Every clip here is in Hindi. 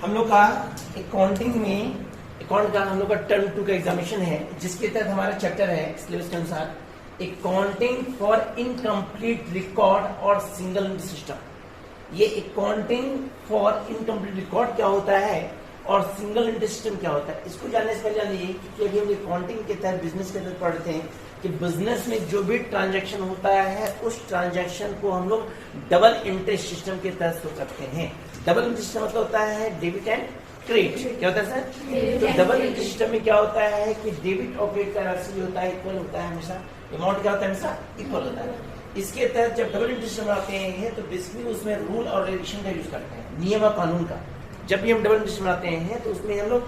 हम लोग का अकाउंटिंग में अकाउंट का हम लोग का टर्म 2 का एग्जामिनेशन है, जिसके तहत हमारा चैप्टर है सिलेबस के अनुसार अकाउंटिंग फॉर इनकम्प्लीट रिकॉर्ड और सिंगल सिस्टम। ये अकाउंटिंग फॉर इनकम्प्लीट रिकॉर्ड क्या होता है और सिंगल विंडो सिस्टम क्या होता है, इसको जानने से पहले जान लीजिए कि अभी हम अकाउंटिंग के तहत बिजनेस के तहत पढ़ते हैं कि बिजनेस में जो भी ट्रांजैक्शन होता है उस ट्रांजैक्शन को हम लोग डबल इंटरेस्ट सिस्टम के तहत सोच सकते हैं। डबल इंटरेस्ट सिस्टम मतलब होता है डेबिट एंड क्रेडिट। क्या होता है सर? तो डबल इंटरेस्ट सिस्टम में क्या होता है कि डेबिट और क्रेडिट का राशि होता है इक्वल होता है, हमेशा अमाउंट क्या होता है हमेशा इक्वल होता है। इसके तहत जब डबल इंटरेस्ट सिस्टम बनाते हैं तो बेसिकली उसमें रूल और रेगुलेशन का यूज करते हैं, नियम और कानून का। जब भी हम डबल इंटरेस्ट बनाते हैं तो उसमें हम लोग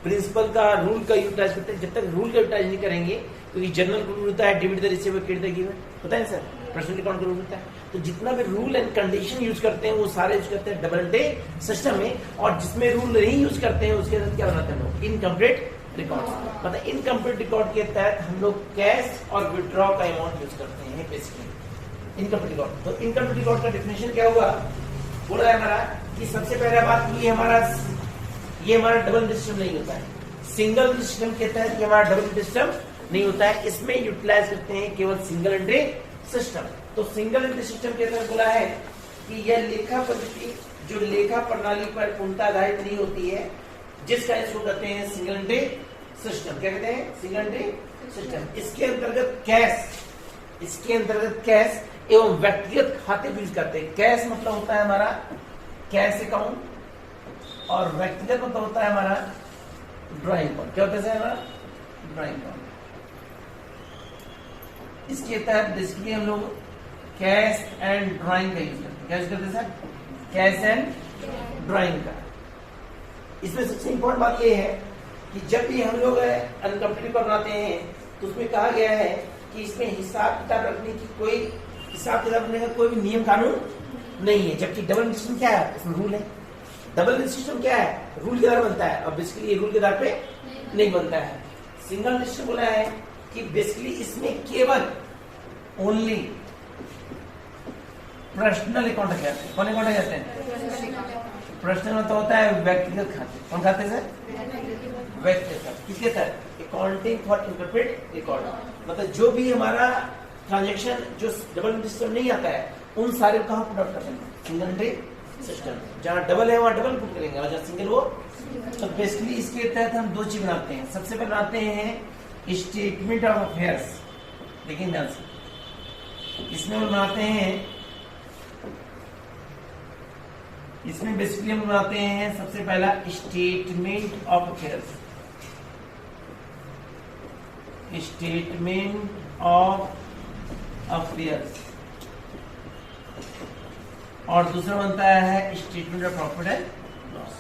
प्रिंसिपल का रूल का यूटिलाइज करते हैं। जब तक रूल का यूटिलाइज नहीं करेंगे तो ये जनरल रूल होता है debit the receiver credit the giver, होता है सर, पर्सनल अकाउंट का रूल होता है। तो जितना भी रूल एंड कंडीशन यूज करते हैं वो सारे यूज करते हैं डबल इंटरेस्ट सिस्टम में, और जिसमें रूल नहीं यूज करते हैं उसके तहत क्या बनाते हैं लोग इनकम्प्लीट रिकॉर्ड। मतलब इनकम्प्लीट रिकॉर्ड के तहत हम लोग कैश और विड्रॉ का अमाउंट यूज करते हैं बेसिकली इनकम्प्लीट रिकॉर्ड। तो इनकम्प्लीट रिकॉर्ड का डेफिनेशन क्या हुआ, बोला है हमारा कि सबसे पहला बात ये हमारा डबल सिस्टम नहीं होता है। सिंगल सिस्टम के तहत ये हमारा डबल सिस्टम नहीं होता है, इसमें यूटिलाइज करते हैं केवल सिंगल एंट्री सिस्टम। तो सिंगल एंट्री सिस्टम के तहत बोला है कि यह लेखा पद्धति जो लेखा प्रणाली पर पूर्णतः आधारित नहीं होती है, जिसका इसको कहते हैं सिंगल एंट्री सिस्टम। क्या कहते हैं? Single entry system. इसके अंतर्गत कैश एवं व्यक्तिगत खाते यूज करते हैं। कैश मतलब होता है हमारा कैश अकाउंट और व्यक्तिगत मतलब होता है हमारा ड्राइंग अकाउंट। क्या होता है हमारा ड्राइंग अकाउंट। इसके तहत बेसिकली हम लोग कैश एंड ड्राइंग का यूज करते हैं। क्या यूज करते हैं सर? कैश एंड ड्राइंग का। इसमें सबसे इंपॉर्टेंट बात यह है कि जब भी हम लोग अनकम्प्लीट बनाते हैं तो उसमें कहा गया है कि इसमें हिसाब किताब रखने की कोई भी नियम कानून नहीं है। जबकि डबल सिस्टम क्या है, इसमें रूल है। डबल सिस्टम क्या है, रूल के आधार बनता है, और बेसिकली ये रूल के आधार पे नहीं बनता है। सिंगल सिस्टम बोला है कि बेसिकली इसमें केवल ओनली पर्सनल अकाउंट क्या है। कौन अकाउंट जाते हैं? पर्सनल मतलब होता है व्यक्तिगत खाते। कौन खाते हैं सर? व्यक्तिगत खाते। किसके तहत? Accounting for incomplete record. मतलब जो भी हमारा ट्रांजेक्शन जो डबल सिस्टम नहीं आता है उन सारे को कहाँ पुट आउट करते हैं? Single entry system. जहाँ डबल है वहाँ डबल पुट करेंगे और जहाँ सिंगल वो। तो बेसिकली इसके तहत हम दो चीज बनाते हैं। सबसे पहले बनाते हैं स्टेटमेंट ऑफ अफेयर्स। देखिए ध्यान से, इसमें हम बनाते हैं, इसमें बेसिकली हम बनाते हैं सबसे पहला statement of affairs. Statement of affairs और दूसरा बनता है statement of profit and loss.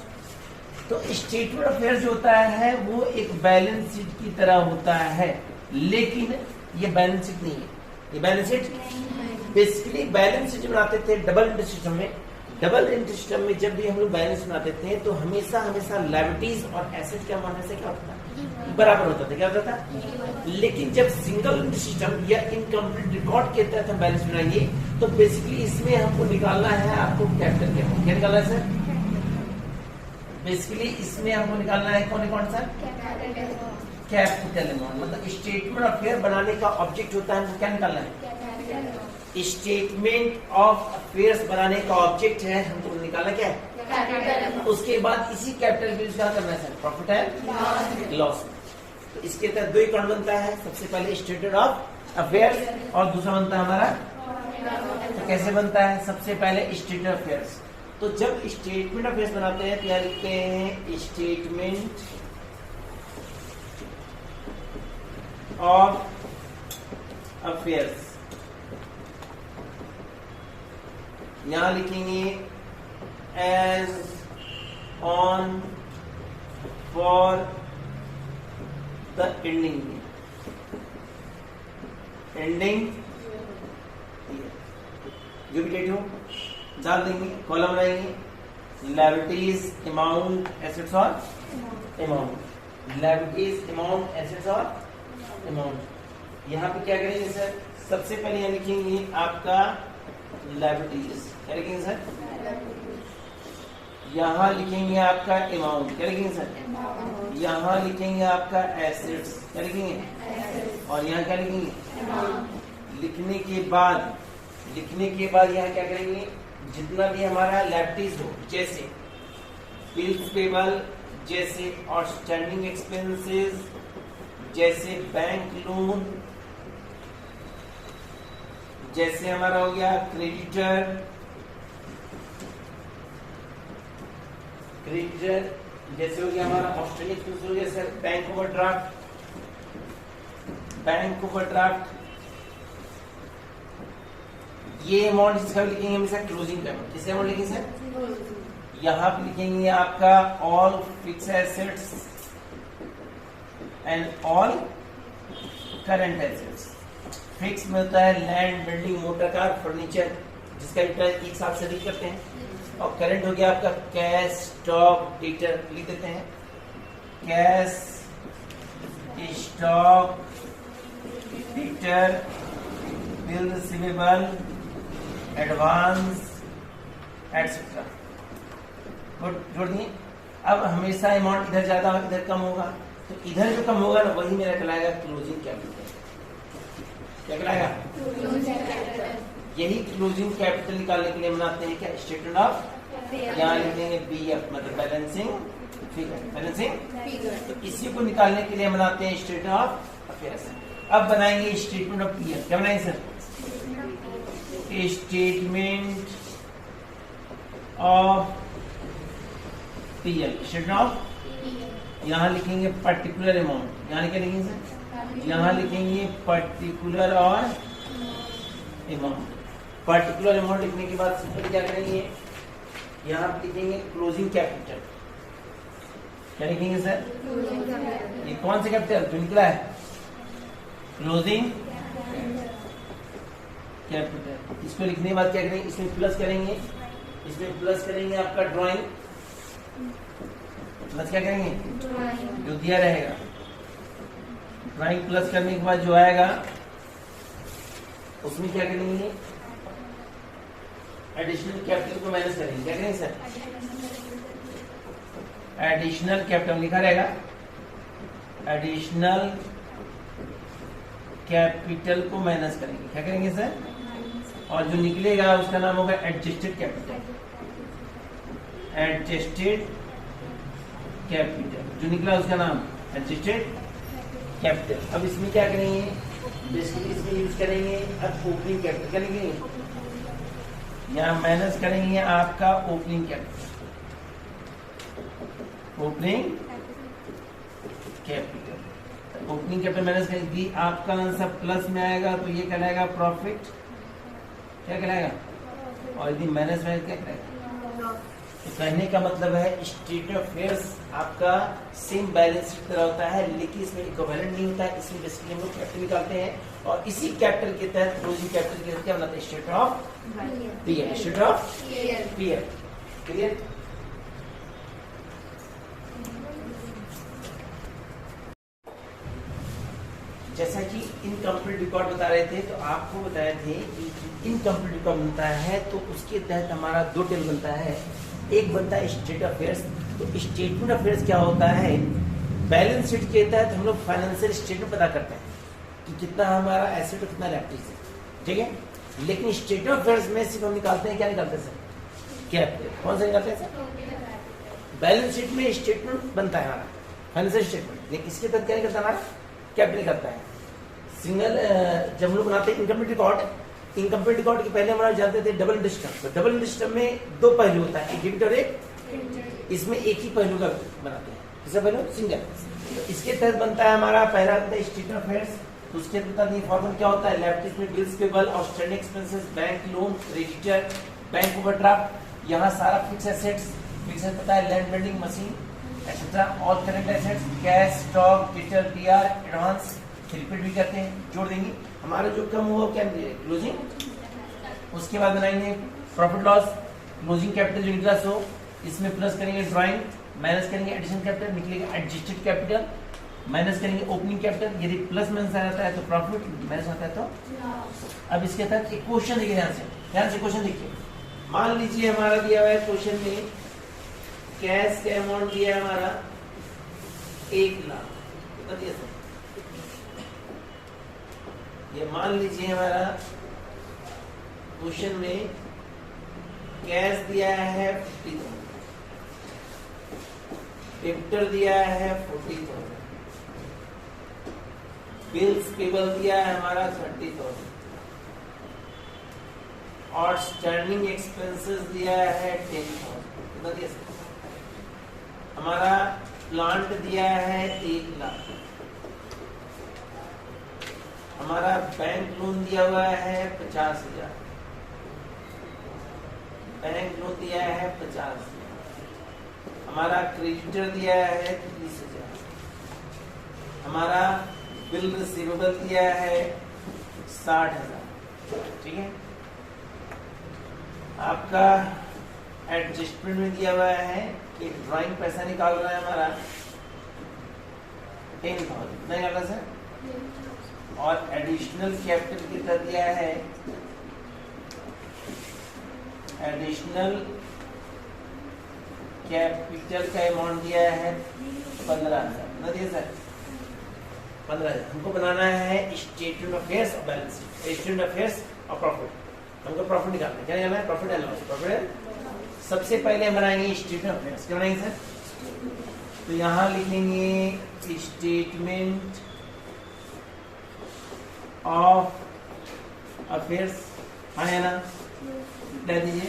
तो स्टेटमेंट ऑफ अफेयर्स जो होता है वो एक बैलेंस शीट की तरह होता है, लेकिन ये बैलेंस शीट नहीं है। ये balance sheet basically balance sheet बनाते थे डबल एंट्री सिस्टम में। डबल एंट्री सिस्टम में जब भी हम लोग बैलेंस बनाते थे तो हमेशा लायबिलिटीज और एसेट का अमाउंट से क्या होता था? बराबर होता था। क्या होता था? लेकिन जब सिंगल एंट्री सिस्टम या इनकम्प्लीट रिकॉर्ड के तहत हम बैलेंस बनाएंगे तो बेसिकली इसमें हमको निकालना है, आपको कैपिटल क्या निकालना है सर? बेसिकली इसमें हमको निकालना है कौन सा? Capital amount. मतलब स्टेटमेंट ऑफ अफेयर बनाने का ऑब्जेक्ट होता है हमको क्या निकालना है? स्टेटमेंट ऑफ अफेयर्स बनाने का ऑब्जेक्ट है हमको निकालना क्या है? उसके बाद इसी कैपिटल को यूज करना है सर प्रॉफिट एंड लॉस। तो इसके तहत दो अकाउंट बनता है, सबसे पहले स्टेटमेंट ऑफ अफेयर्स और दूसरा बनता है हमारा। तो कैसे बनता है? सबसे पहले स्टेटमेंट ऑफ अफेयर्स। तो जब स्टेटमेंट ऑफ अफेयर्स बनाते हैं तो यहाँ लिखते हैं स्टेटमेंट ऑफ अफेयर्स। यहां लिखेंगे as on for the ending जो भी डेट हो डाल देंगे, कॉलम बनाएंगे लायबिलिटीज अमाउंट एसेट्स और अमाउंट। लायबिलिटीज अमाउंट एसेट्स और अमाउंट। यहाँ पे क्या करेंगे सर? सबसे पहले यहाँ लिखेंगे आपका लायबिलिटीज। क्या लिखेंगे सर? यहाँ लिखेंगे आपका अमाउंट, क्या लिखेंगे सर? यहाँ लिखेंगे आपका एसेट्स, क्या लिखेंगे? और यहाँ क्या लिखेंगे? लिखने के बाद यहाँ क्या करेंगे? जितना भी हमारा लायबिलिटीज हो, जैसे बिल्स पेबल, जैसे आउटस्टैंडिंग एक्सपेंसेस, जैसे बैंक लोन, जैसे हमारा हो गया क्रेडिटर, जैसे हो गया हमारा आउटस्टैंडिंग एक्सपेंसेस हो गया सर बैंक ओवरड्राफ्ट, ये अमाउंट इसका लिखेंगे हमेशा क्लोजिंग पेमेंट। किस अमाउंट लिखेंगे सर? यहाँ पे लिखेंगे आपका all fix assets and all current assets. Fix में होता है land, building, motor car, furniture, जिसका इंटरेस्ट एक साल से अधिक करते हैं। और करंट हो गया आपका कैश, स्टॉक, डेटर, लिख देते हैं cash, stock, debtor, bill receivable, advance etcetera. जोड़ दिए। अब हमेशा अमाउंट इधर ज्यादा और इधर कम होगा, तो इधर जो कम होगा ना वही मेरा कहलाएगा क्लोजिंग कैपिटल। क्या कहलाएगा? यही क्लोजिंग कैपिटल निकालने के लिए बनाते हैं क्या? स्टेटमेंट ऑफ, यहाँ लिखेंगे BF मतलब बैलेंसिंग फिगर, तो इसी को निकालने के लिए बनाते हैं स्टेटमेंट ऑफ अफेयर्स। अब बनाएंगे स्टेटमेंट ऑफ PL। क्या बनाएंगे sir? Statement of PL, statement of, यहाँ लिखेंगे पर्टिकुलर अमाउंट, यहाँ क्या लिखेंगे सर? यहाँ लिखेंगे पर्टिकुलर और अमाउंट। पर्टिकुलर अमाउंट लिखने के बाद सिंपल क्या करेंगे? यहाँ लिखेंगे क्लोजिंग कैपिटल। क्या लिखेंगे सर? ये कौन सा कैपिटल जो निकला है? Closing capital. इसको लिखने के बाद क्या करेंगे? इसमें प्लस करेंगे आपका ड्राइंग, प्लस क्या करेंगे? जो दिया रहेगा ड्राइंग, प्लस करने के बाद जो आएगा उसमें क्या करेंगे? एडिशनल कैपिटल को माइनस करेंगे। क्या करेंगे सर? एडिशनल कैपिटल लिखा रहेगा, एडिशनल कैपिटल को माइनस करेंगे। क्या करेंगे सर? और जो निकलेगा उसका नाम होगा एडजस्टेड कैपिटल। एडजस्टेड कैपिटल जो निकला उसका नाम एडजस्टेड कैपिटल। अब इसमें क्या करेंगे? बेसिकली इसमें यूज करेंगे अब ओपनिंग कैपिटल। क्या लिखेंगे? यहाँ माइनस करेंगे आपका opening capital, opening capital minus करेंगे। आपका आंसर प्लस में आएगा तो ये कहलाएगा प्रॉफिट। क्या कहलाएगा? और यदि माइनस में क्या कहलाएगा? तो कहने का मतलब है स्टेट ऑफ अफेयर्स आपका सेम बैलेंस की तरह होता है, लेकिन इसमें इक्विवेलेंट नहीं होता है। इसमें बेसिकली हम लोग कैपिटल निकालते हैं और इसी कैपिटल के तहत क्लोजिंग कैपिटल के तहत क्या बनाते हैं? State of PL, state of PL। Clear? जैसा कि इनकम्प्लीट रिकॉर्ड बता रहे थे, तो आपको बताए थे कि इनकम्प्लीट रिकॉर्ड बनता है तो उसके तहत हमारा दो टेबल बनता है। एक बनता है स्टेट अफेयर्स। तो स्टेटमेंट अफेयर्स क्या होता है? बैलेंस शीट के तहत हम लोग फाइनेंशियल स्टेटमेंट पता करते हैं कि कितना हमारा एसेट और कितना लायबिलिटीज है, ठीक है। लेकिन स्टेट अफेयर्स में सिर्फ हम निकालते हैं, क्या निकालते हैं सर? कैपिटल। कौन सा निकालते हैं सर? बैलेंस शीट में स्टेटमेंट बनता है हमारा फाइनेंशियल स्टेटमेंट, लेकिन इसके तहत क्या निकलता है? हमारा कैपिटल करता है। सिंगल जब हम लोग बनाते हैं इनकम्प्लीट रिकॉर्ड के पहले हमारा जानते थे डबल इंटरेस्ट टर्म। तो डबल इंटरेस्ट टर्म में दो पहलू होता है, एक डेबिट और एक, इसमें एक ही पहलू का बनाते हैं। किसका पहलू? सिंगल। तो इसके तहत बनता है हमारा पहला होता है स्टेट ऑफ अफेयर्स। तो उसके तहत फॉर्मूला क्या होता है? लायबिलिटीज में bills payable, outstanding expenses, bank loan, creditor, bank overdraft. यहाँ सारा फिक्स एसेट्स, फिक्स एसेट पता है land, building, machine etcetera. All current assets, cash, stock, digital, PR, advance, repeat भी करते हैं, जोड़ देंगे। हमारा जो कम हुआ क्या? क्लोजिंग। उसके बाद बनाएंगे प्रॉफिट लॉस, क्लोजिंग कैपिटल जो निकला सो इसमें प्लस करेंगे ड्राइंग, माइनस करेंगे एडिशनल कैपिटल, निकलेगा एडजस्टेड कैपिटल, माइनस करेंगे ओपनिंग कैपिटल। यदि प्लस माइनस आ जाता है तो प्रॉफिट, माइनस आता है तो। अब इसके तहत एक क्वेश्चन देखिए, ध्यान से क्वेश्चन देखिए। मान लीजिए हमारा दिया हुआ है क्वेश्चन में कैश का अमाउंट दिया है हमारा 1 लाख, कितना दिया सर? ये मान लीजिए हमारा क्वेश्चन में कैश दिया है 50,000, क्रेडिटर दिया है 40,000, बिल्स पेबल दिया है हमारा 30,000 और स्टैंडिंग एक्सपेंसेस दिया है 10,000, कितना दिया सर? हमारा प्लांट दिया है 1 लाख, हमारा बैंक लोन दिया हुआ है 50,000, बैंक लोन दिया है 50,000, हमारा क्रेडिटर दिया है 30,000, हमारा बिल रिसीवेबल दिया है 60,000, ठीक है। आपका एडजस्टमेंट में दिया हुआ है कि ड्राइंग पैसा निकाल रहा है हमारा 10,000, कितना निकाला सर? और एडिशनल कैपिटल कितना दिया है? एडिशनल कैपिटल का अमाउंट दिया है 15,000, कितना दिया सर? 15,000। हमको बनाना है स्टेटमेंट ऑफ अफेयर्स और balance sheet, statement of affairs और प्रॉफिट। हमको प्रॉफिट निकालना है, क्या निकालना है? Profit and loss. प्रॉफिट सबसे पहले हम बनाएंगे स्टेटमेंट ऑफ अफेयर्स। क्या बनाएंगे सर? तो यहाँ लिखेंगे स्टेटमेंट ऑफ अफेयर्स, हाँ है ना? लिख दीजिए।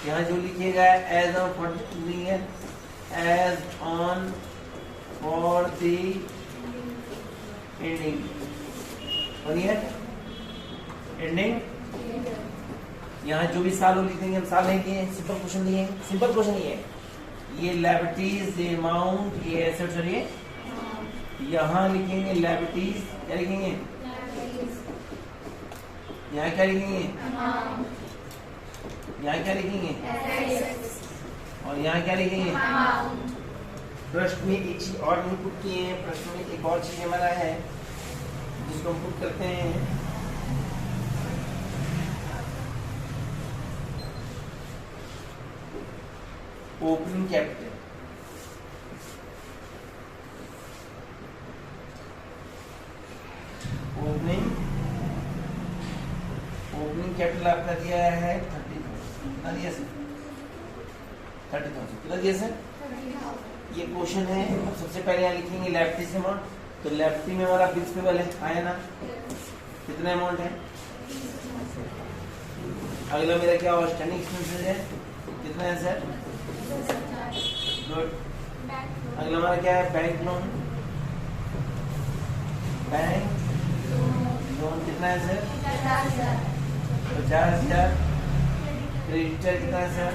यहाँ जो लिखिएगा as on for as on for the ending, ending. यहाँ जो भी साल लिख देंगे हम, साल नहीं दिए, सिंपल क्वेश्चन दिए, सिंपल क्वेश्चन ये है। ये लायबिलिटीज, ये अमाउंट, ये एसेट्स और ये यहाँ लिखेंगे लायबिलिटीज, क्या लिखेंगे? यहाँ क्या लिखेंगे? यहाँ क्या लिखेंगे? और यहाँ क्या लिखेंगे? प्रश्न में एक चीज और इनपुट किए हैं, प्रश्न में एक और चीज हमारा है जिसको हम पुट करते हैं ओपनिंग कैपिटल। ओपनिंग कैपिटल आपका दिया है 30,000, कितना दिया सर? 30,000, कितना दिया सर? ये क्वेश्चन है। अब सबसे पहले यहाँ लिखेंगे लायबिलिटीज अमाउंट, तो लायबिलिटी में हमारा बिल्स पेबल है, आया ना? कितना अमाउंट है? अगला मेरा क्या आउटस्टैंडिंग एक्सपेंसेस है, कितना है सर? गुड। अगला हमारा क्या है? बैंक लोन, बैंक लोन कितना है सर? 50,000। क्रेडिटर कितना है सर?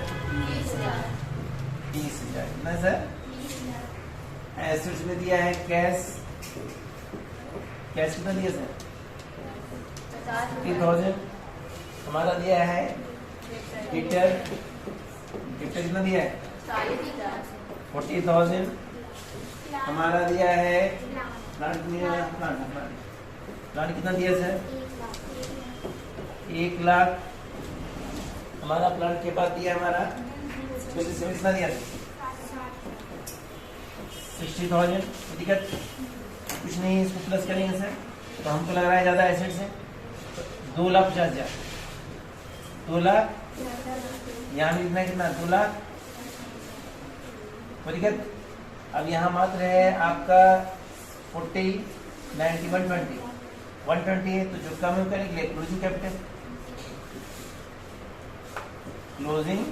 30,000, कितना है सर? एसेट्स में दिया है कैश, कैश कितना दिया सर? 50,000। हमारा दिया है गिफ्टर, गिफ्टर कितना दिया है? 40,000। हमारा दिया है प्लांट, प्लांट कितना दिया सर? 1 लाख। हमारा प्लांट के बाद दिया हमारा कितना दिया? 60,000। दिक्कत कुछ नहीं है, इसको प्लस करेंगे सर तो हमको लग रहा है ज्यादा एसेट्स है। 2,50,000, 2 लाख। यहाँ भी लिखना है कितना? 2 लाख। दिक्कत अब यहाँ मात्र है आपका 40, 90, 120 है, तो जो कम है करने के लिए क्लोजिंग कैपिटल, क्लोजिंग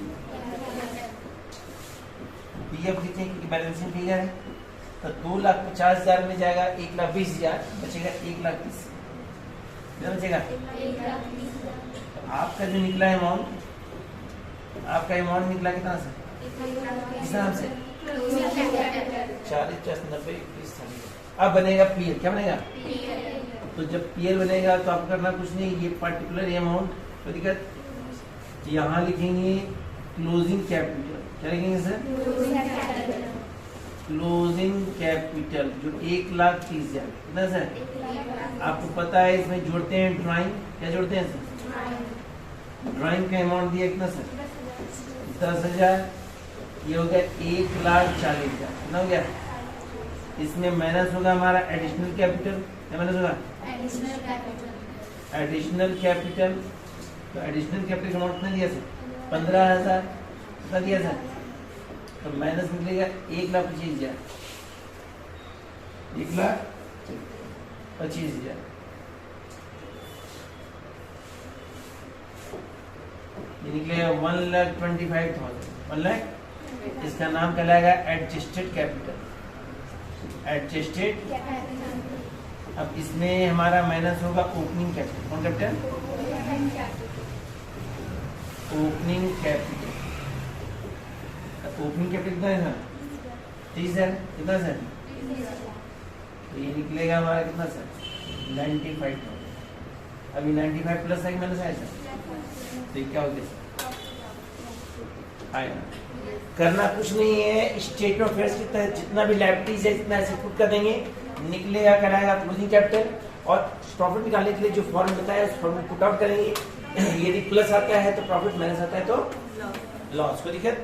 पीएफ लिखेंगे क्योंकि बैलेंसिंग फिगर है। तो 2,50,000 में जाएगा 1,20,000, बचेगा 1,30,000, कितना बचेगा? आपका जो निकला है अमाउंट, आपका अमाउंट निकला कितना सर? किस नाम से? 40, 50, 90, 20, 30। अब बनेगा पीएल, क्या बनेगा? तो जब पीएल बनेगा तो आपको करना कुछ नहीं, ये पर्टिकुलर अमाउंट तो दिक्कत यहाँ लिखेंगे क्लोजिंग कैपिटल, क्या लिखेंगे सर? क्लोजिंग कैपिटल जो 1,30,000, कितना सर? आपको पता है इसमें जोड़ते हैं ड्राइंग, क्या जोड़ते हैं सर? ड्राइंग का अमाउंट दिया कितना सर? 10,000। ये हो गया 1,40,000 कितना हो गया। इसमें माइनस होगा हमारा एडिशनल कैपिटल, क्या माइनस होगा एडिशनल कैपिटल। तो एडिशनल कैपिटल अमाउंट कितना दिया सर 15,000 कितना दिया सर, तो माइनस निकलेगा 1,25,000 1,25,000। ये निकलेगा 1,25,000 1 लाख। इसका नाम कहलाएगा एडजस्टेड कैपिटल, एडजस्टेड। अब इसमें हमारा माइनस होगा ओपनिंग कैपिटल, कौन capital opening capital. Opening capital कितना है सर 30,000 कितना सर, तो ये निकलेगा हमारा कितना सर 95,000। अभी 95 प्लस है कि माइनस है सर, तो क्या हो गया सर आएगा। करना कुछ नहीं है, स्टेटमेंट ऑफ अफेयर्स के तहत जितना भी लायबिलिटीज है जितना ऐसे पुट कर देंगे, निकलेगा कराएगा क्लोजिंग कैपिटल, और प्रॉफिट निकालने के लिए जो फॉर्म बताया उस फॉर्म में पुट आउट करेंगे। यदि प्लस आता है तो प्रॉफिट, माइनस आता है तो लॉस। कोई दिक्कत